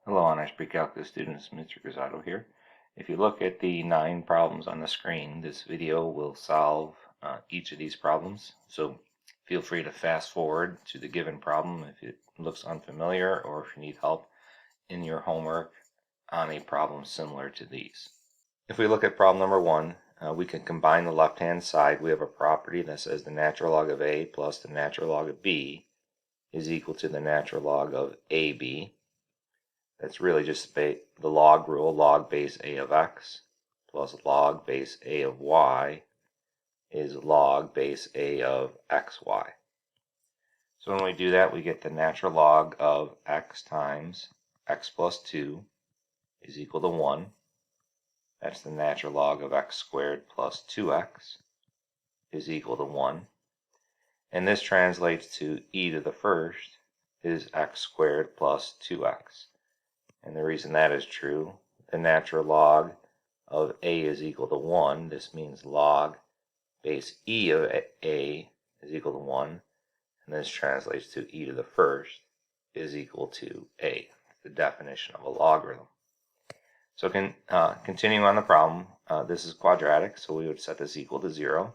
Hello, honors pre-calculus students, Mr. Grizzato here. If you look at the 9 problems on the screen, this video will solve each of these problems. So feel free to fast forward to the given problem if it looks unfamiliar or if you need help in your homework on a problem similar to these. If we look at problem number 1, we can combine the left-hand side. We have a property that says the natural log of a plus the natural log of b is equal to the natural log of ab. That's really just the log rule, log base a of x plus log base a of y is log base a of xy. So when we do that, we get the natural log of x times x plus 2 is equal to 1. That's the natural log of x squared plus 2x is equal to 1. And this translates to e to the first is x squared plus 2x. And the reason that is true, the natural log of a is equal to 1. This means log base e of a is equal to 1. And this translates to e to the first is equal to a, the definition of a logarithm. So continuing on the problem, this is quadratic, so we would set this equal to 0.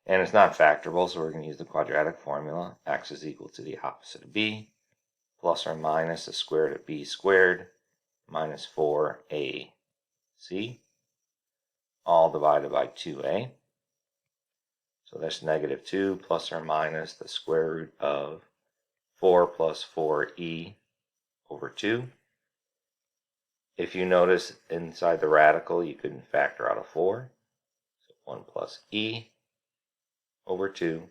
And it's not factorable, so we're going to use the quadratic formula. X is equal to the opposite of b, plus or minus the square root of b squared minus 4ac, all divided by 2a. So that's negative 2 plus or minus the square root of 4 plus 4e over 2. If you notice inside the radical, you can factor out a 4. So 1 plus e over 2.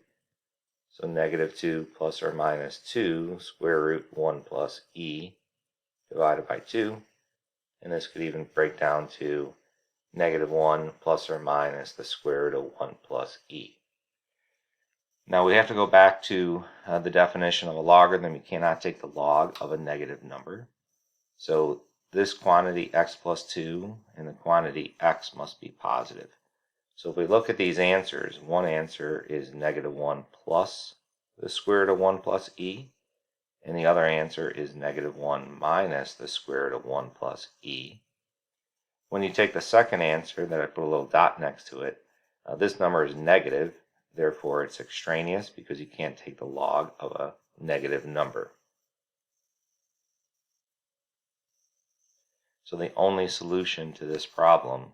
So negative 2 plus or minus 2 square root 1 plus e divided by 2. And this could even break down to negative 1 plus or minus the square root of 1 plus e. Now we have to go back to the definition of a logarithm. You cannot take the log of a negative number. So this quantity x plus 2 and the quantity x must be positive. So if we look at these answers, one answer is negative 1 plus the square root of 1 plus e, and the other answer is negative 1 minus the square root of 1 plus e. When you take the second answer that I put a little dot next to it, this number is negative, therefore it's extraneous because you can't take the log of a negative number. So the only solution to this problem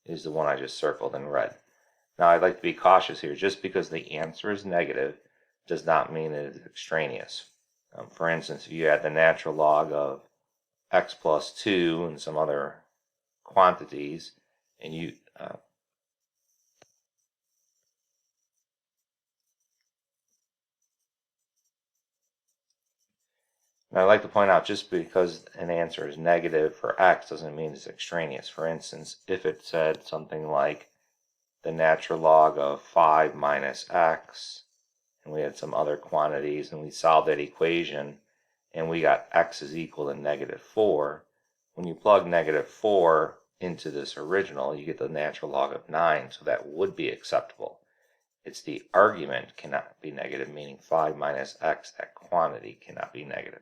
is the one I just circled in red. Now I'd like to be cautious here. Just because the answer is negative does not mean it is extraneous. For instance, if you had the natural log of x plus 2 and some other quantities, and you and I'd like to point out, just because an answer is negative for x doesn't mean it's extraneous. For instance, if it said something like the natural log of 5 minus x, and we had some other quantities, and we solved that equation, and we got x is equal to negative 4, when you plug negative 4 into this original, you get the natural log of 9, so that would be acceptable. It's the argument cannot be negative, meaning 5 minus x, that quantity cannot be negative.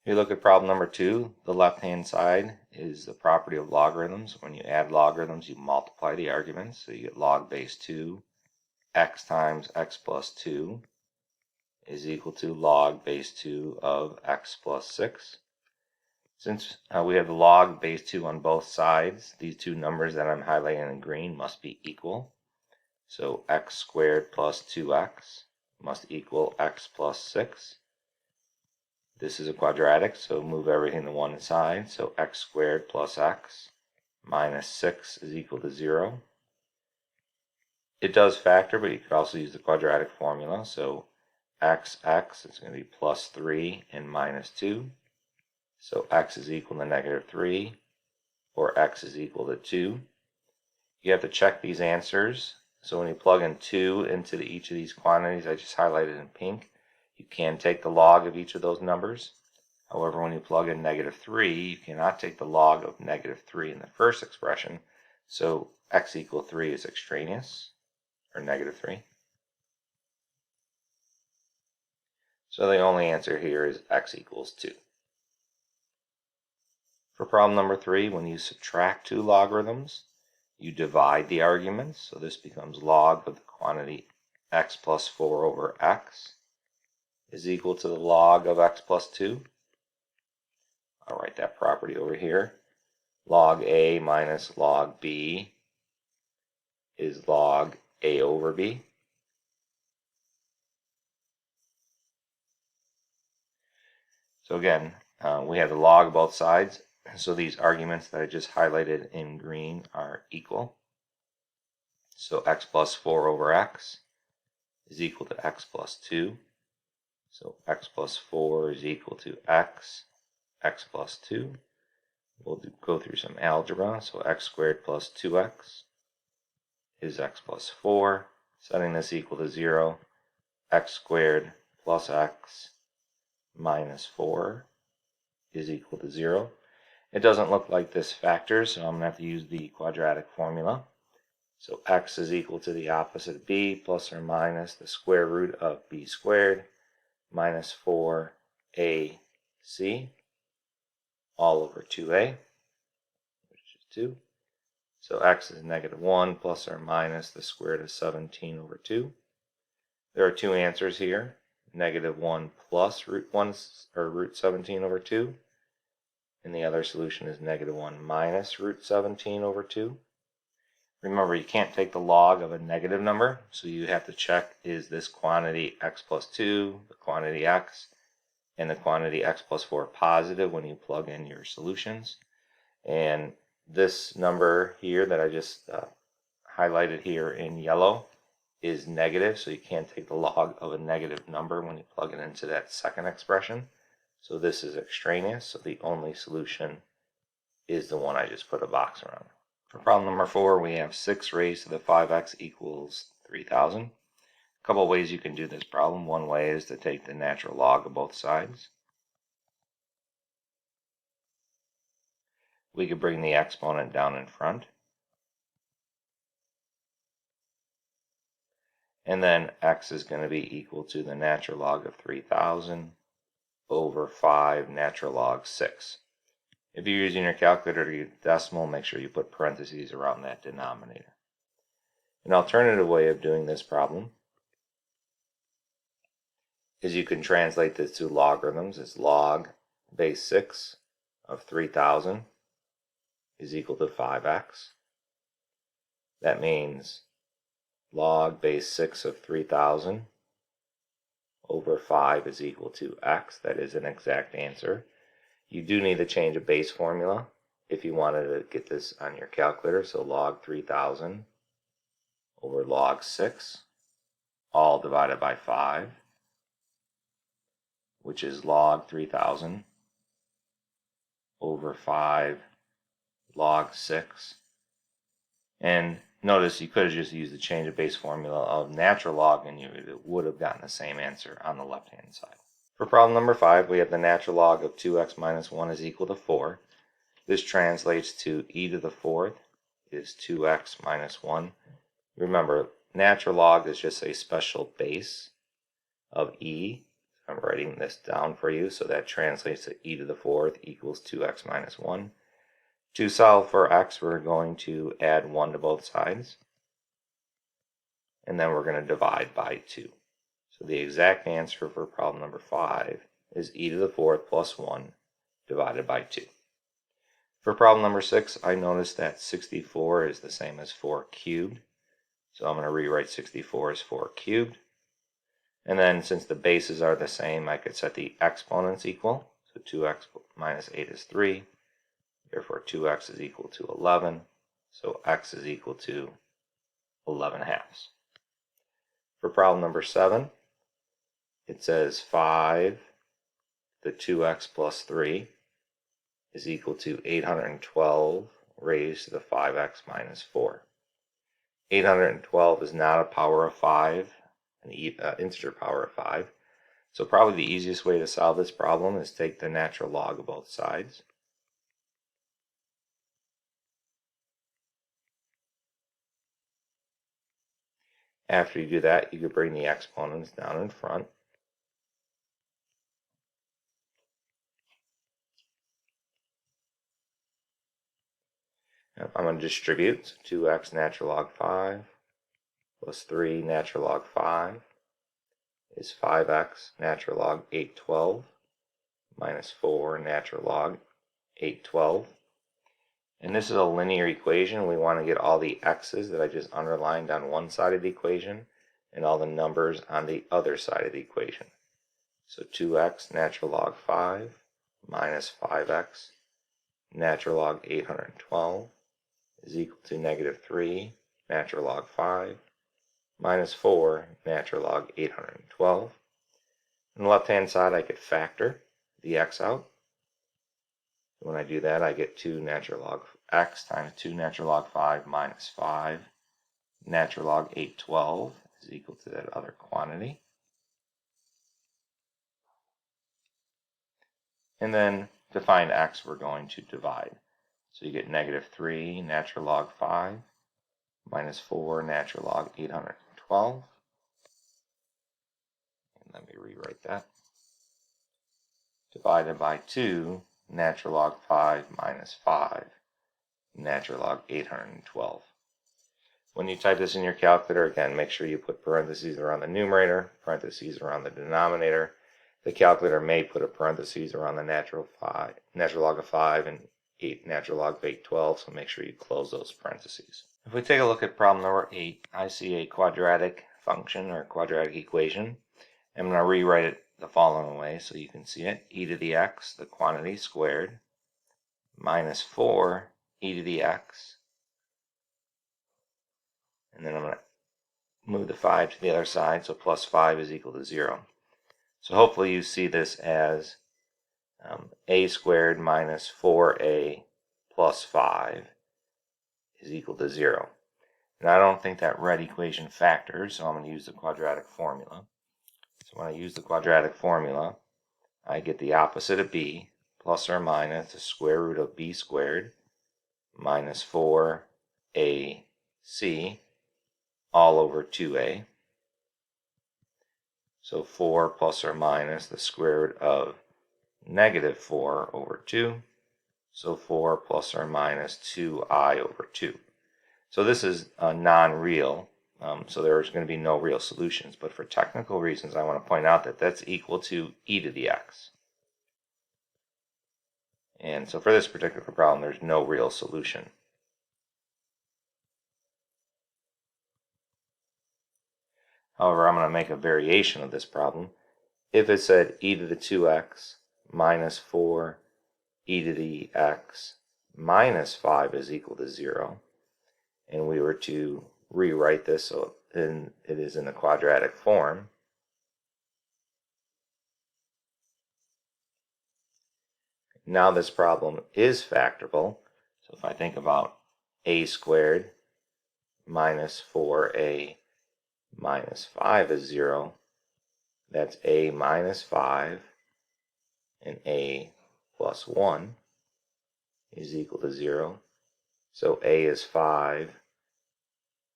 If you look at problem number 2, the left-hand side is the property of logarithms. When you add logarithms, you multiply the arguments. So you get log base 2, x times x plus 2 is equal to log base 2 of x plus 6. Since we have the log base 2 on both sides, these two numbers that I'm highlighting in green must be equal. So x squared plus 2x must equal x plus 6. This is a quadratic, so move everything to one side. So x squared plus x minus 6 is equal to 0. It does factor, but you could also use the quadratic formula. So x is going to be plus 3 and minus 2. So x is equal to negative 3, or x is equal to 2. You have to check these answers. So when you plug in 2 into each of these quantities I just highlighted in pink, you can take the log of each of those numbers. However, when you plug in negative 3, you cannot take the log of negative 3 in the first expression. So x equal 3 is extraneous, or negative 3. So the only answer here is x equals 2. For problem number 3, when you subtract two logarithms, you divide the arguments. So this becomes log of the quantity x plus 4 over x is equal to the log of x plus 2. I'll write that property over here. Log A minus log B is log A over B. So again, we have the log of both sides. So these arguments that I just highlighted in green are equal. So x plus 4 over x is equal to x plus 2. So x plus 4 is equal to x plus 2. We'll go through some algebra. So x squared plus 2x is x plus 4. Setting this equal to 0, x squared plus x minus 4 is equal to 0. It doesn't look like this factors, so I'm going to have to use the quadratic formula. So x is equal to the opposite of b plus or minus the square root of b squared minus 4ac all over 2a, which is 2. So x is negative 1 plus or minus the square root of 17 over 2. There are two answers here. Negative 1 plus root 1 or root 17 over 2. And the other solution is negative 1 minus root 17 over 2. Remember, you can't take the log of a negative number, so you have to check, is this quantity x plus 2, the quantity x, and the quantity x plus 4 positive when you plug in your solutions. And this number here that I just highlighted here in yellow is negative, so you can't take the log of a negative number when you plug it into that second expression. So this is extraneous, so the only solution is the one I just put a box around. For problem number 4, we have 6 raised to the 5x equals 3,000. A couple of ways you can do this problem. One way is to take the natural log of both sides. We could bring the exponent down in front. And then x is going to be equal to the natural log of 3,000 over 5 natural log 6. If you're using your calculator to get decimal, make sure you put parentheses around that denominator. An alternative way of doing this problem is you can translate this to logarithms. It's log base 6 of 3,000 is equal to 5x. That means log base 6 of 3,000 over 5 is equal to x. That is an exact answer. You do need to change a base formula if you wanted to get this on your calculator. So log 3,000 over log 6, all divided by 5, which is log 3,000 over 5 log 6. And notice you could have just used the change of base formula of natural log and you would have gotten the same answer on the left hand side. For problem number 5, we have the natural log of 2x minus 1 is equal to 4. This translates to e to the 4th is 2x minus 1. Remember, natural log is just a special base of e. I'm writing this down for you, so that translates to e to the 4th equals 2x minus 1. To solve for x, we're going to add 1 to both sides, and then we're going to divide by 2. So the exact answer for problem number 5 is e to the 4th plus 1 divided by 2. For problem number 6, I noticed that 64 is the same as 4 cubed. So I'm going to rewrite 64 as 4 cubed. And then since the bases are the same, I could set the exponents equal. So 2x minus 8 is 3. Therefore 2x is equal to 11. So x is equal to 11 halves. For problem number 7, it says 5 to 2x plus 3 is equal to 812 raised to the 5x minus 4. 812 is not a power of 5, an integer power of 5. So probably the easiest way to solve this problem is take the natural log of both sides. After you do that, you can bring the exponents down in front. I'm going to distribute. So 2x natural log 5 plus 3 natural log 5 is 5x natural log 812 minus 4 natural log 812. And this is a linear equation. We want to get all the x's that I just underlined on one side of the equation and all the numbers on the other side of the equation. So 2x natural log 5 minus 5x natural log 812 is equal to negative 3 natural log 5 minus 4 natural log 812. On the left-hand side, I could factor the x out. When I do that, I get 2 natural log x times 2 natural log 5 minus 5 natural log 812 is equal to that other quantity. And then to find x, we're going to divide. So you get negative 3 natural log 5 minus 4 natural log 812. And let me rewrite that. Divided by 2 natural log 5 minus 5 natural log 812. When you type this in your calculator, again, make sure you put parentheses around the numerator, parentheses around the denominator. The calculator may put a parentheses around the natural log of 5 and 8 natural log of 812, so make sure you close those parentheses. If we take a look at problem number 8, I see a quadratic function or quadratic equation. I'm going to rewrite it the following way so you can see it. E to the x, the quantity squared, minus 4 e to the x. And then I'm going to move the 5 to the other side, so plus 5 is equal to 0. So hopefully you see this as a squared minus 4a plus 5 is equal to 0. And I don't think that red equation factors, so I'm going to use the quadratic formula. So when I use the quadratic formula, I get the opposite of b, plus or minus the square root of b squared minus 4ac all over 2a. So 4 plus or minus the square root of negative 4 over 2. So 4 plus or minus 2I over 2. So this is non-real, so there's going to be no real solutions. But for technical reasons, I want to point out that that's equal to e to the x. And so for this particular problem, there's no real solution. However, I'm going to make a variation of this problem. If it said e to the 2x minus 4 e to the x minus 5 is equal to 0, and we were to rewrite this so it is in the quadratic form, now this problem is factorable. So if I think about a squared minus 4a minus 5 is 0, that's a minus 5 and a plus 1 is equal to 0. So a is 5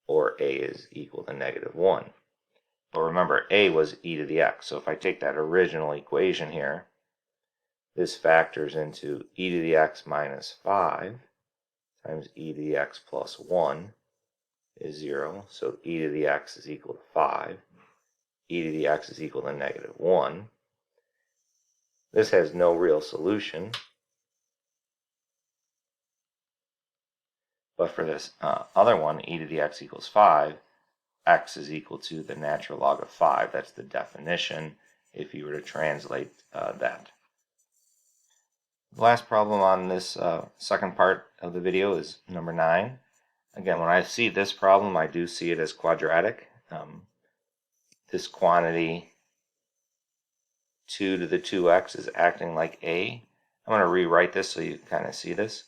or a is equal to negative 1. But remember, a was e to the x. So if I take that original equation here, this factors into e to the x minus 5 times e to the x plus 1 is 0. So e to the x is equal to 5. E to the x is equal to negative 1. This has no real solution. But for this other one, e to the x equals 5, x is equal to the natural log of 5. That's the definition if you were to translate that. The last problem on this second part of the video is number 9. Again, when I see this problem, I do see it as quadratic. This quantity 2 to the 2x is acting like a. I'm going to rewrite this so you kind of see this.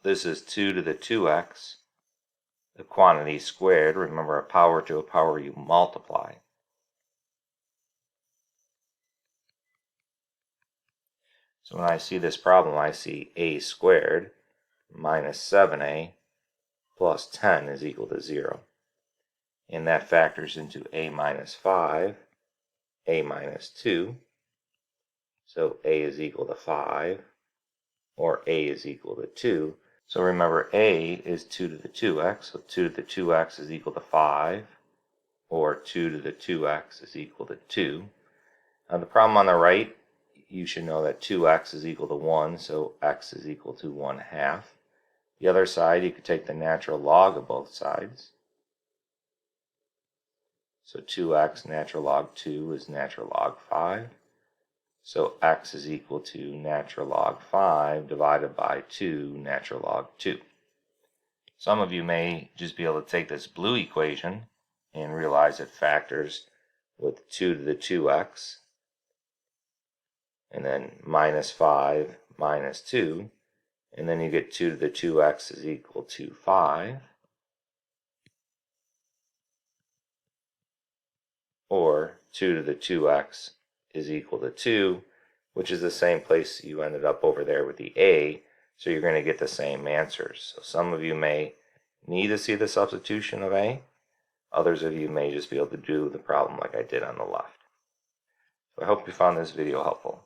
This is 2 to the 2x, the quantity squared. Remember, a power to a power you multiply. So when I see this problem, I see a squared minus 7a plus 10 is equal to 0. And that factors into a minus 5, a minus 2. So a is equal to 5, or a is equal to 2. So remember, a is 2 to the 2x, so 2 to the 2x is equal to 5, or 2 to the 2x is equal to 2. Now the problem on the right, you should know that 2x is equal to 1, so x is equal to 1/2. The other side, you could take the natural log of both sides. So 2x natural log 2 is natural log 5. So x is equal to natural log 5 divided by 2 natural log 2. Some of you may just be able to take this blue equation and realize it factors with 2 to the 2x, and then minus 5 minus 2, and then you get 2 to the 2x is equal to 5, or 2 to the 2x is equal to 2, which is the same place you ended up over there with the a, so you're going to get the same answers. So some of you may need to see the substitution of a, others of you may just be able to do the problem like I did on the left. So I hope you found this video helpful.